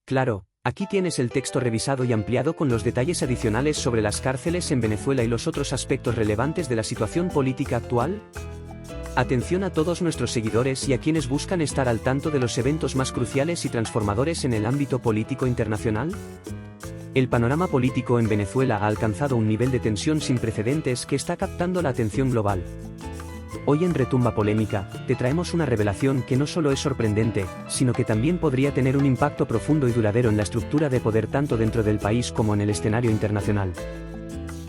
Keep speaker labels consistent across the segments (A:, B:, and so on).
A: Claro, aquí tienes el texto revisado y ampliado con los detalles adicionales sobre las cárceles en Venezuela y los otros aspectos relevantes de la situación política actual. Atención a todos nuestros seguidores y a quienes buscan estar al tanto de los eventos más cruciales y transformadores en el ámbito político internacional. El panorama político en Venezuela ha alcanzado un nivel de tensión sin precedentes que está captando la atención global. Hoy en Retumba Polémica, te traemos una revelación que no solo es sorprendente, sino que también podría tener un impacto profundo y duradero en la estructura de poder tanto dentro del país como en el escenario internacional.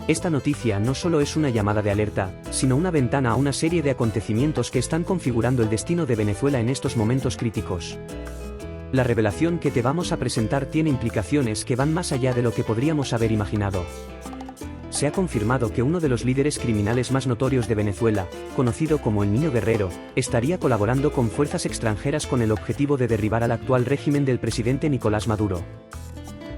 A: Esta noticia no solo es una llamada de alerta, sino una ventana a una serie de acontecimientos que están configurando el destino de Venezuela en estos momentos críticos. La revelación que te vamos a presentar tiene implicaciones que van más allá de lo que podríamos haber imaginado. Se ha confirmado que uno de los líderes criminales más notorios de Venezuela, conocido como el Niño Guerrero, estaría colaborando con fuerzas extranjeras con el objetivo de derribar al actual régimen del presidente Nicolás Maduro.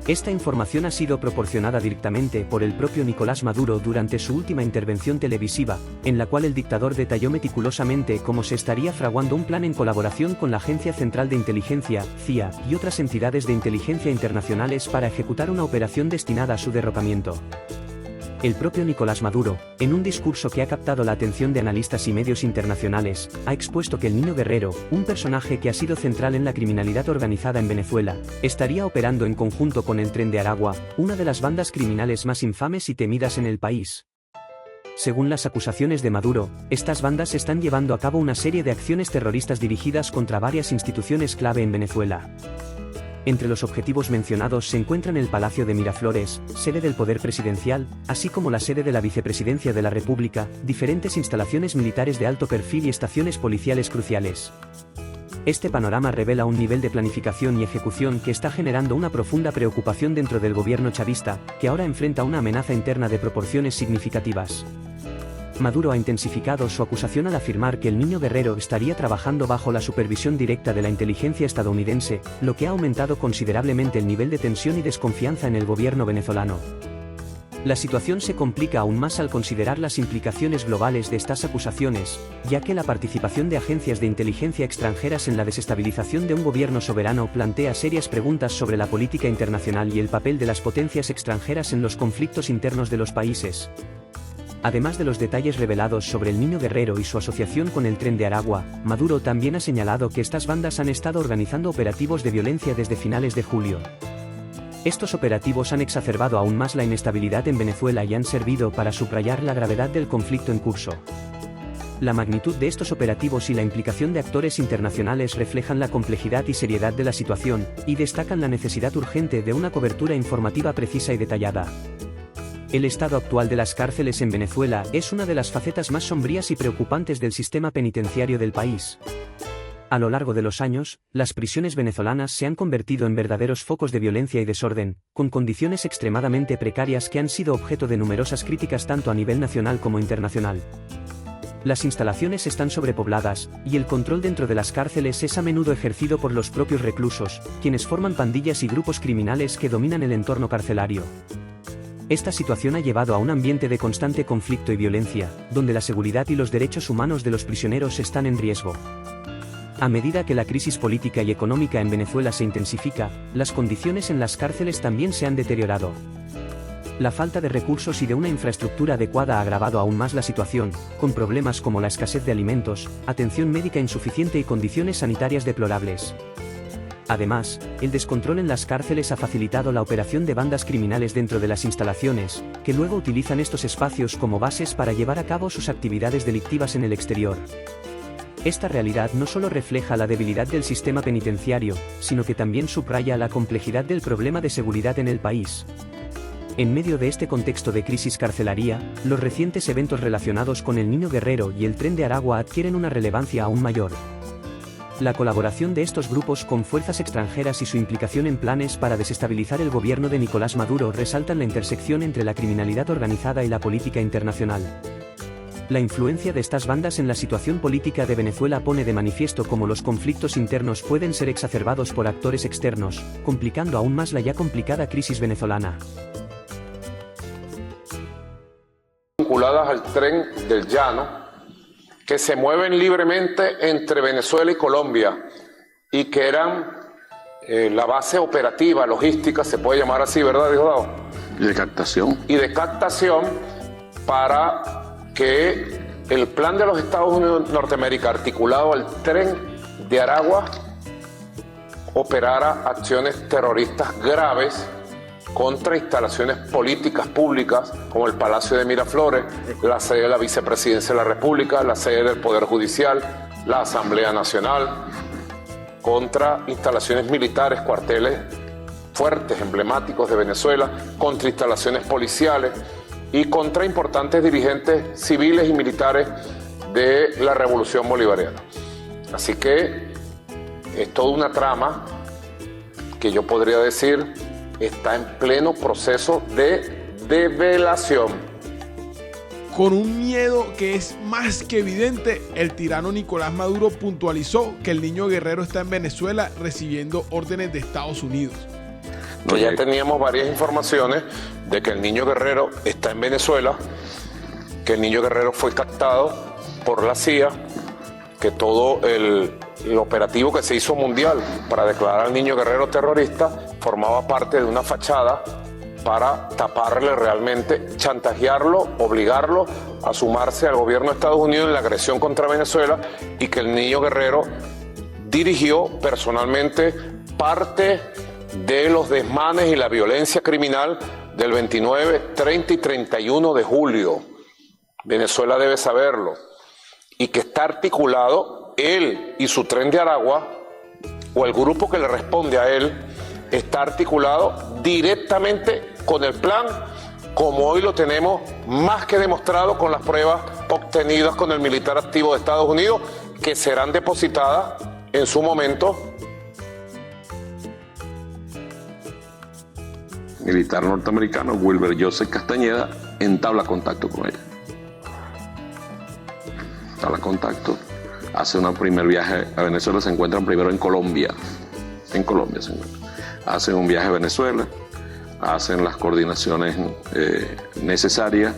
A: Esta información ha sido proporcionada directamente por el propio Nicolás Maduro durante su última intervención televisiva, en la cual el dictador detalló meticulosamente cómo se estaría fraguando un plan en colaboración con la Agencia Central de Inteligencia, CIA, y otras entidades de inteligencia internacionales para ejecutar una operación destinada a su derrocamiento. El propio Nicolás Maduro, en un discurso que ha captado la atención de analistas y medios internacionales, ha expuesto que el Niño Guerrero, un personaje que ha sido central en la criminalidad organizada en Venezuela, estaría operando en conjunto con el Tren de Aragua, una de las bandas criminales más infames y temidas en el país. Según las acusaciones de Maduro, estas bandas están llevando a cabo una serie de acciones terroristas dirigidas contra varias instituciones clave en Venezuela. Entre los objetivos mencionados se encuentran el Palacio de Miraflores, sede del poder presidencial, así como la sede de la Vicepresidencia de la República, diferentes instalaciones militares de alto perfil y estaciones policiales cruciales. Este panorama revela un nivel de planificación y ejecución que está generando una profunda preocupación dentro del gobierno chavista, que ahora enfrenta una amenaza interna de proporciones significativas. Maduro ha intensificado su acusación al afirmar que el Niño Guerrero estaría trabajando bajo la supervisión directa de la inteligencia estadounidense, lo que ha aumentado considerablemente el nivel de tensión y desconfianza en el gobierno venezolano. La situación se complica aún más al considerar las implicaciones globales de estas acusaciones, ya que la participación de agencias de inteligencia extranjeras en la desestabilización de un gobierno soberano plantea serias preguntas sobre la política internacional y el papel de las potencias extranjeras en los conflictos internos de los países. Además de los detalles revelados sobre el Niño Guerrero y su asociación con el Tren de Aragua, Maduro también ha señalado que estas bandas han estado organizando operativos de violencia desde finales de julio. Estos operativos han exacerbado aún más la inestabilidad en Venezuela y han servido para subrayar la gravedad del conflicto en curso. La magnitud de estos operativos y la implicación de actores internacionales reflejan la complejidad y seriedad de la situación, y destacan la necesidad urgente de una cobertura informativa precisa y detallada. El estado actual de las cárceles en Venezuela es una de las facetas más sombrías y preocupantes del sistema penitenciario del país. A lo largo de los años, las prisiones venezolanas se han convertido en verdaderos focos de violencia y desorden, con condiciones extremadamente precarias que han sido objeto de numerosas críticas tanto a nivel nacional como internacional. Las instalaciones están sobrepobladas, y el control dentro de las cárceles es a menudo ejercido por los propios reclusos, quienes forman pandillas y grupos criminales que dominan el entorno carcelario. Esta situación ha llevado a un ambiente de constante conflicto y violencia, donde la seguridad y los derechos humanos de los prisioneros están en riesgo. A medida que la crisis política y económica en Venezuela se intensifica, las condiciones en las cárceles también se han deteriorado. La falta de recursos y de una infraestructura adecuada ha agravado aún más la situación, con problemas como la escasez de alimentos, atención médica insuficiente y condiciones sanitarias deplorables. Además, el descontrol en las cárceles ha facilitado la operación de bandas criminales dentro de las instalaciones, que luego utilizan estos espacios como bases para llevar a cabo sus actividades delictivas en el exterior. Esta realidad no solo refleja la debilidad del sistema penitenciario, sino que también subraya la complejidad del problema de seguridad en el país. En medio de este contexto de crisis carcelaria, los recientes eventos relacionados con el Niño Guerrero y el Tren de Aragua adquieren una relevancia aún mayor. La colaboración de estos grupos con fuerzas extranjeras y su implicación en planes para desestabilizar el gobierno de Nicolás Maduro resaltan la intersección entre la criminalidad organizada y la política internacional. La influencia de estas bandas en la situación política de Venezuela pone de manifiesto cómo los conflictos internos pueden ser exacerbados por actores externos, complicando aún más la ya complicada crisis venezolana.
B: Vinculadas al Tren del Llano, que se mueven libremente entre Venezuela y Colombia y que eran la base operativa, logística, se puede llamar así, ¿verdad, Diosdado?
C: Y de captación.
B: Y de captación para que el plan de los Estados Unidos de Norteamérica, articulado al Tren de Aragua, operara acciones terroristas graves contra instalaciones políticas públicas como el Palacio de Miraflores, la sede de la Vicepresidencia de la República, la sede del Poder Judicial, la Asamblea Nacional, contra instalaciones militares, cuarteles fuertes, emblemáticos de Venezuela, contra instalaciones policiales y contra importantes dirigentes civiles y militares de la Revolución Bolivariana. Así que es toda una trama que yo podría decir está en pleno proceso de develación.
D: Con un miedo que es más que evidente, el tirano Nicolás Maduro puntualizó que el niño guerrero está en Venezuela recibiendo órdenes de Estados Unidos.
B: Que ya teníamos varias informaciones de que el niño guerrero está en Venezuela, que el niño guerrero fue captado por la CIA, que todo el operativo que se hizo mundial para declarar al niño guerrero terrorista formaba parte de una fachada para taparle realmente, chantajearlo, obligarlo a sumarse al gobierno de Estados Unidos en la agresión contra Venezuela, y que el niño guerrero dirigió personalmente parte de los desmanes y la violencia criminal del 29, 30 y 31 de julio. Venezuela debe saberlo. Y que está articulado él y su Tren de Aragua, o el grupo que le responde a él, está articulado directamente con el plan, como hoy lo tenemos más que demostrado con las pruebas obtenidas con el militar activo de Estados Unidos, que serán depositadas en su momento.
C: Militar norteamericano Wilber Joseph Castañeda entabla contacto con ella. Entabla contacto, hace un primer viaje a Venezuela, se encuentran primero en Colombia. En Colombia se encuentran. Hacen un viaje a Venezuela, hacen las coordinaciones necesarias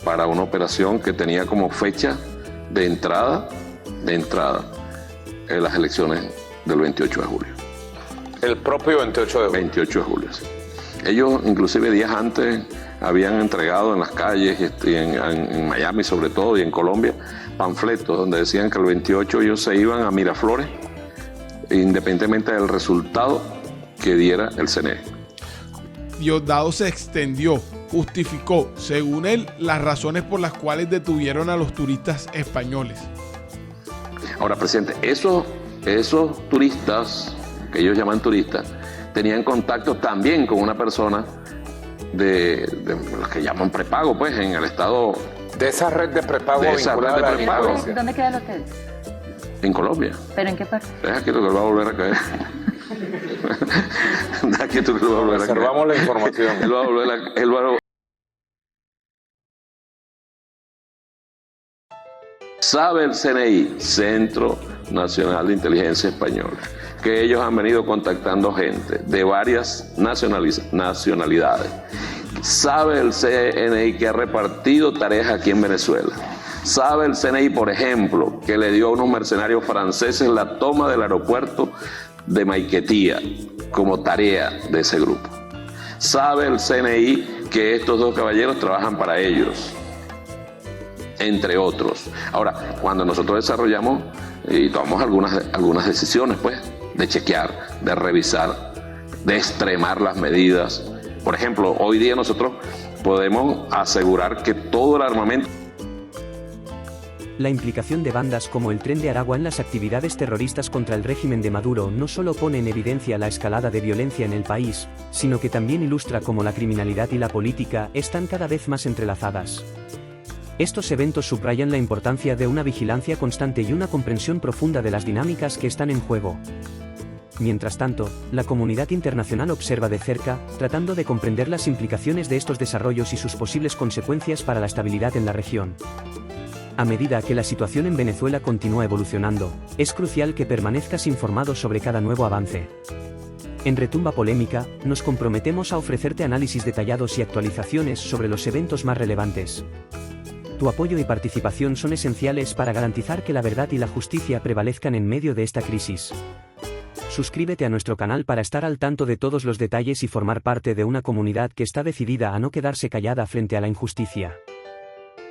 C: para una operación que tenía como fecha de entrada en las elecciones del 28 de julio.
B: El propio 28 de julio.
C: 28 de julio, sí. Ellos, inclusive días antes, habían entregado en las calles, en Miami sobre todo, y en Colombia, panfletos donde decían que el 28 ellos se iban a Miraflores, independientemente del resultado que diera el CNE.
D: Diosdado se extendió, justificó, según él, las razones por las cuales detuvieron a los turistas españoles.
C: Ahora, presidente, esos turistas, que ellos llaman turistas, tenían contacto también con una persona de los que llaman prepago, pues, en el estado.
B: De esa red de prepago
C: vinculada a la prepago.
E: ¿Dónde queda el hotel?
C: En Colombia.
E: ¿Pero en qué parte?
C: Deja que lo va a volver a caer. Deja que lo va a volver a caer.
B: Reservamos la información.
C: Él va a Sabe el CNI, Centro Nacional de Inteligencia Española, que ellos han venido contactando gente de varias nacionalidades. Sabe el CNI que ha repartido tareas aquí en Venezuela. Sabe el CNI, por ejemplo, que le dio a unos mercenarios franceses la toma del aeropuerto de Maiquetía como tarea de ese grupo. Sabe el CNI que estos dos caballeros trabajan para ellos, entre otros. Ahora, cuando nosotros desarrollamos y tomamos algunas decisiones, pues, de chequear, de revisar, de extremar las medidas. Por ejemplo, hoy día nosotros podemos asegurar que todo el armamento.
A: La implicación de bandas como el Tren de Aragua en las actividades terroristas contra el régimen de Maduro no solo pone en evidencia la escalada de violencia en el país, sino que también ilustra cómo la criminalidad y la política están cada vez más entrelazadas. Estos eventos subrayan la importancia de una vigilancia constante y una comprensión profunda de las dinámicas que están en juego. Mientras tanto, la comunidad internacional observa de cerca, tratando de comprender las implicaciones de estos desarrollos y sus posibles consecuencias para la estabilidad en la región. A medida que la situación en Venezuela continúa evolucionando, es crucial que permanezcas informado sobre cada nuevo avance. En Retumba Polémica, nos comprometemos a ofrecerte análisis detallados y actualizaciones sobre los eventos más relevantes. Tu apoyo y participación son esenciales para garantizar que la verdad y la justicia prevalezcan en medio de esta crisis. Suscríbete a nuestro canal para estar al tanto de todos los detalles y formar parte de una comunidad que está decidida a no quedarse callada frente a la injusticia.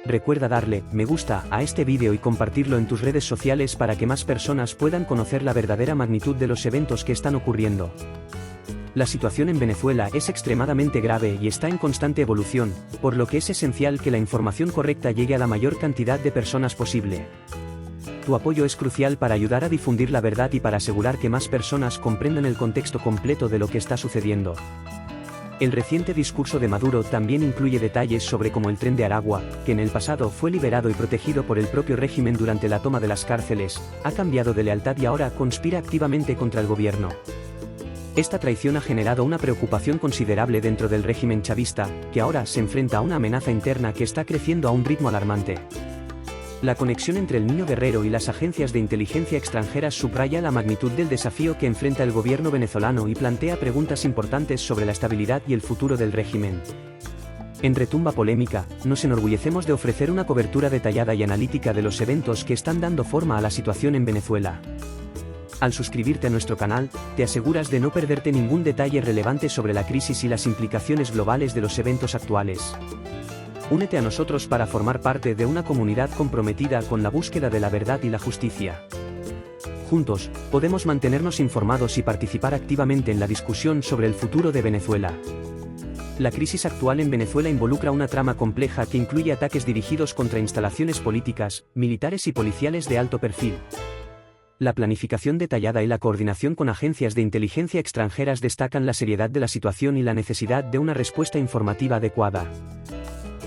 A: Recuerda darle me gusta a este vídeo y compartirlo en tus redes sociales para que más personas puedan conocer la verdadera magnitud de los eventos que están ocurriendo. La situación en Venezuela es extremadamente grave y está en constante evolución, por lo que es esencial que la información correcta llegue a la mayor cantidad de personas posible. Tu apoyo es crucial para ayudar a difundir la verdad y para asegurar que más personas comprendan el contexto completo de lo que está sucediendo. El reciente discurso de Maduro también incluye detalles sobre cómo el tren de Aragua, que en el pasado fue liberado y protegido por el propio régimen durante la toma de las cárceles, ha cambiado de lealtad y ahora conspira activamente contra el gobierno. Esta traición ha generado una preocupación considerable dentro del régimen chavista, que ahora se enfrenta a una amenaza interna que está creciendo a un ritmo alarmante. La conexión entre el Niño Guerrero y las agencias de inteligencia extranjeras subraya la magnitud del desafío que enfrenta el gobierno venezolano y plantea preguntas importantes sobre la estabilidad y el futuro del régimen. En Retumba Polémica, nos enorgullecemos de ofrecer una cobertura detallada y analítica de los eventos que están dando forma a la situación en Venezuela. Al suscribirte a nuestro canal, te aseguras de no perderte ningún detalle relevante sobre la crisis y las implicaciones globales de los eventos actuales. Únete a nosotros para formar parte de una comunidad comprometida con la búsqueda de la verdad y la justicia. Juntos, podemos mantenernos informados y participar activamente en la discusión sobre el futuro de Venezuela. La crisis actual en Venezuela involucra una trama compleja que incluye ataques dirigidos contra instalaciones políticas, militares y policiales de alto perfil. La planificación detallada y la coordinación con agencias de inteligencia extranjeras destacan la seriedad de la situación y la necesidad de una respuesta informativa adecuada.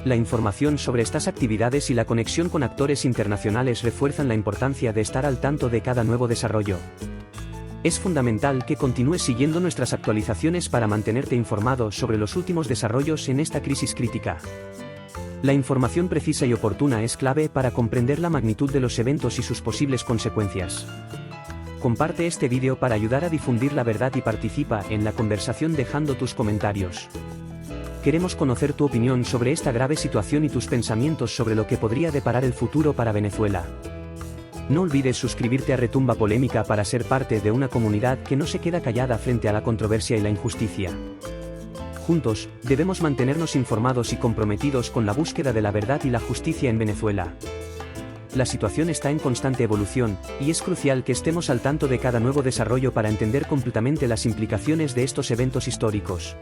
A: La información sobre estas actividades y la conexión con actores internacionales refuerzan la importancia de estar al tanto de cada nuevo desarrollo. Es fundamental que continúes siguiendo nuestras actualizaciones para mantenerte informado sobre los últimos desarrollos en esta crisis crítica. La información precisa y oportuna es clave para comprender la magnitud de los eventos y sus posibles consecuencias. Comparte este vídeo para ayudar a difundir la verdad y participa en la conversación dejando tus comentarios. Queremos conocer tu opinión sobre esta grave situación y tus pensamientos sobre lo que podría deparar el futuro para Venezuela. No olvides suscribirte a Retumba Polémica para ser parte de una comunidad que no se queda callada frente a la controversia y la injusticia. Juntos, debemos mantenernos informados y comprometidos con la búsqueda de la verdad y la justicia en Venezuela. La situación está en constante evolución, y es crucial que estemos al tanto de cada nuevo desarrollo para entender completamente las implicaciones de estos eventos históricos.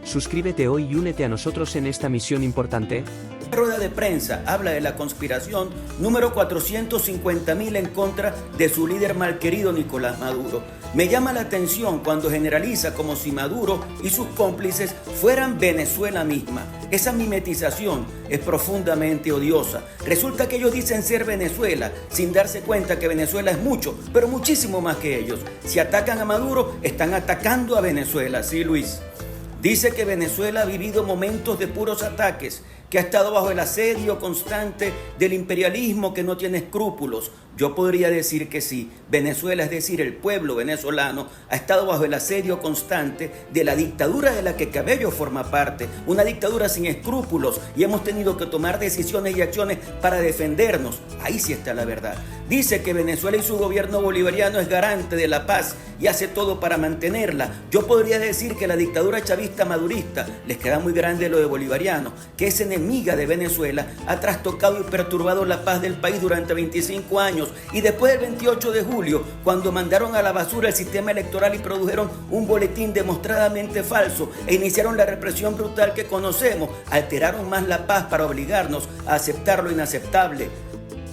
A: Suscríbete hoy y únete a nosotros en esta misión importante.
E: La rueda de prensa habla de la conspiración número 450.000 en contra de su líder malquerido Nicolás Maduro. Me llama la atención cuando generaliza como si Maduro y sus cómplices fueran Venezuela misma. Esa mimetización es profundamente odiosa. Resulta que ellos dicen ser Venezuela sin darse cuenta que Venezuela es mucho, pero muchísimo más que ellos. Si atacan a Maduro, están atacando a Venezuela. Sí, Luis. Dice que Venezuela ha vivido momentos de puros ataques, que ha estado bajo el asedio constante del imperialismo que no tiene escrúpulos. Yo podría decir que sí, Venezuela, es decir, el pueblo venezolano, ha estado bajo el asedio constante de la dictadura de la que Cabello forma parte, una dictadura sin escrúpulos, y hemos tenido que tomar decisiones y acciones para defendernos. Ahí sí está la verdad. Dice que Venezuela y su gobierno bolivariano es garante de la paz y hace todo para mantenerla. Yo podría decir que la dictadura chavista madurista, les queda muy grande lo de bolivariano, que es enemiga de Venezuela, ha trastocado y perturbado la paz del país durante 25 años. Y después del 28 de julio, cuando mandaron a la basura el sistema electoral y produjeron un boletín demostradamente falso e iniciaron la represión brutal que conocemos, alteraron más la paz para obligarnos a aceptar lo inaceptable.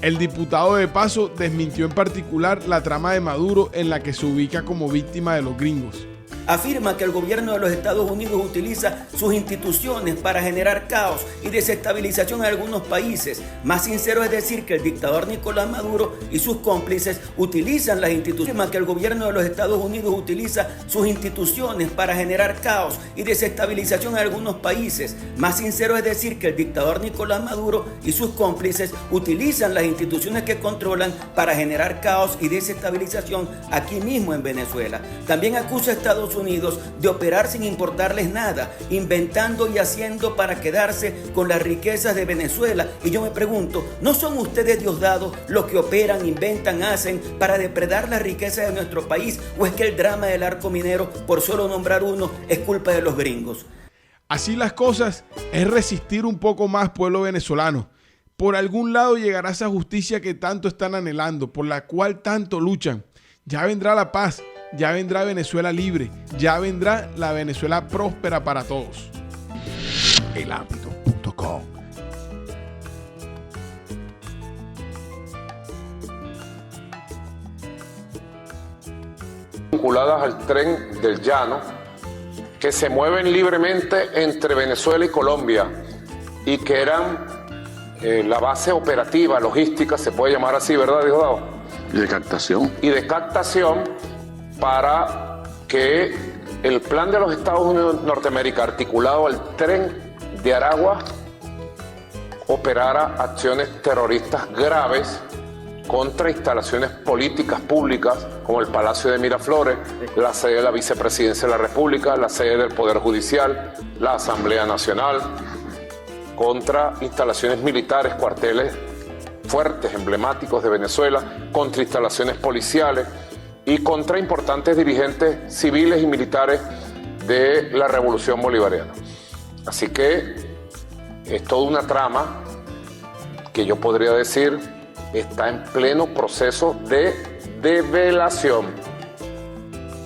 D: El diputado de Paso desmintió en particular la trama de Maduro en la que se ubica como víctima de los gringos.
E: Afirma que el gobierno de los Estados Unidos utiliza sus instituciones para generar caos y desestabilización en algunos países. Más sincero es decir que el dictador Nicolás Maduro y sus cómplices utilizan las instituciones. Afirma que el gobierno de los Estados Unidos utiliza sus instituciones para generar caos y desestabilización en algunos países. Más sincero es decir que el dictador Nicolás Maduro y sus cómplices utilizan las instituciones que controlan para generar caos y desestabilización aquí mismo en Venezuela. También acusa a Estados Estados Unidos de operar sin importarles nada, inventando y haciendo para quedarse con las riquezas de Venezuela. Y yo me pregunto, ¿no son ustedes Diosdados los que operan, inventan, hacen para depredar las riquezas de nuestro país? ¿O es que el drama del arco minero, por solo nombrar uno, es culpa de los gringos?
D: Así las cosas, es resistir un poco más, pueblo venezolano. Por algún lado llegará esa justicia que tanto están anhelando, por la cual tanto luchan. Ya vendrá la paz, ya vendrá Venezuela libre, ya vendrá la Venezuela próspera para todos.
F: elambito.com.
B: Vinculadas al tren del llano, que se mueven libremente entre Venezuela y Colombia y que eran la base operativa, logística, se puede llamar así, ¿verdad, Diosdado?
C: Y de captación.
B: Y de captación para que el plan de los Estados Unidos de Norteamérica articulado al tren de Aragua operara acciones terroristas graves contra instalaciones políticas públicas como el Palacio de Miraflores, la sede de la Vicepresidencia de la República, la sede del Poder Judicial, la Asamblea Nacional, contra instalaciones militares, cuarteles fuertes, emblemáticos de Venezuela, contra instalaciones policiales y contra importantes dirigentes civiles y militares de la Revolución Bolivariana. Así que es toda una trama que yo podría decir está en pleno proceso de develación.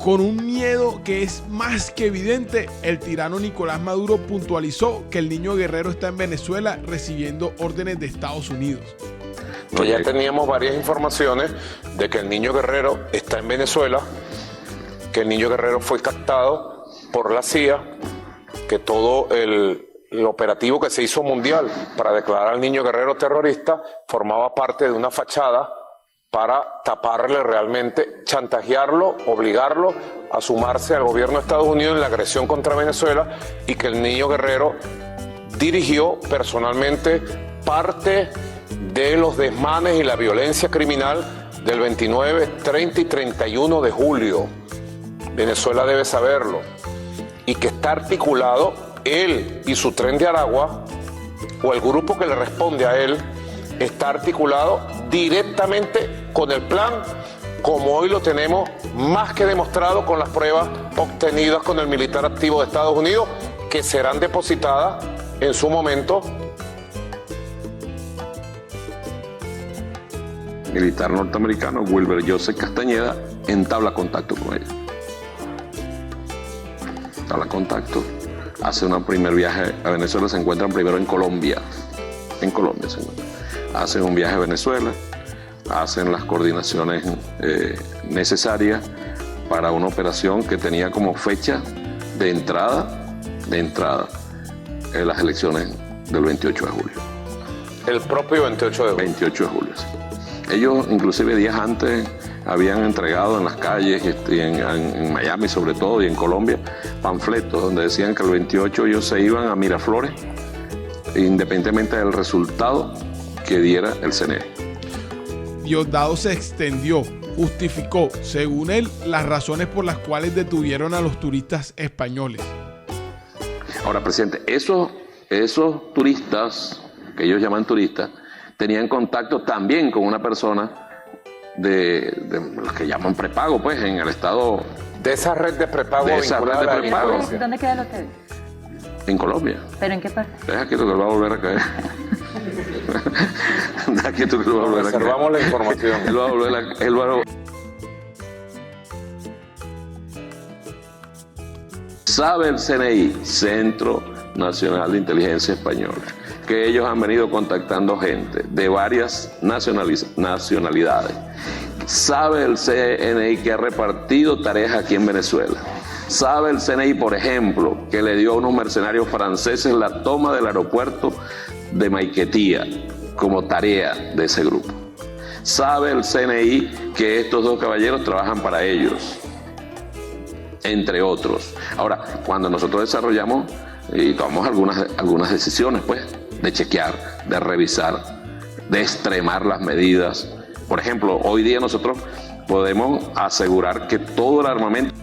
D: Con un miedo que es más que evidente, el tirano Nicolás Maduro puntualizó que el niño guerrero está en Venezuela recibiendo órdenes de Estados Unidos.
B: Que ya teníamos varias informaciones de que el niño guerrero está en Venezuela, que el niño guerrero fue captado por la CIA, que todo el operativo que se hizo mundial para declarar al niño guerrero terrorista formaba parte de una fachada para taparle realmente, chantajearlo, obligarlo a sumarse al gobierno de Estados Unidos en la agresión contra Venezuela y que el niño guerrero dirigió personalmente parte de los desmanes y la violencia criminal del 29, 30 y 31 de julio. Venezuela debe saberlo. Y que está articulado él y su tren de Aragua, o el grupo que le responde a él, está articulado directamente con el plan, como hoy lo tenemos más que demostrado con las pruebas obtenidas con el militar activo de Estados Unidos, que serán depositadas en su momento.
C: Militar norteamericano Wilber Joseph Castañeda entabla contacto con ella. Entabla contacto, hace un primer viaje a Venezuela, se encuentran primero en Colombia. En Colombia se encuentran. Hacen un viaje a Venezuela, hacen las coordinaciones necesarias para una operación que tenía como fecha de entrada en las elecciones del 28 de julio.
B: El propio 28 de julio.
C: 28 de julio, sí. Ellos, inclusive días antes, habían entregado en las calles, en Miami sobre todo, y en Colombia, panfletos donde decían que el 28 ellos se iban a Miraflores, independientemente del resultado que diera el CNE.
D: Diosdado se extendió, justificó, según él, las razones por las cuales detuvieron a los turistas españoles.
C: Ahora, presidente, esos turistas, que ellos llaman turistas, tenían contacto también con una persona de los que llaman prepago, pues, en el estado...
B: De esa red de prepago.
C: De esa red de prepago.
G: ¿Dónde queda el hotel?
C: En Colombia.
G: ¿Pero en qué parte?
C: Deja quieto que él va a volver a caer. Deja quieto que él va a volver a caer.
B: Reservamos la información.
C: Él va a volver a... Sabe el CNI, Centro Nacional de Inteligencia Española, que ellos han venido contactando gente de varias nacionalidades. Sabe el CNI que ha repartido tareas aquí en Venezuela. Sabe el CNI, por ejemplo, que le dio a unos mercenarios franceses la toma del aeropuerto de Maiquetía como tarea de ese grupo. Sabe el CNI que estos dos caballeros trabajan para ellos, entre otros. Ahora, cuando nosotros desarrollamos y tomamos algunas decisiones, pues, de chequear, de revisar, de extremar las medidas. Por ejemplo, hoy día nosotros podemos asegurar que todo el armamento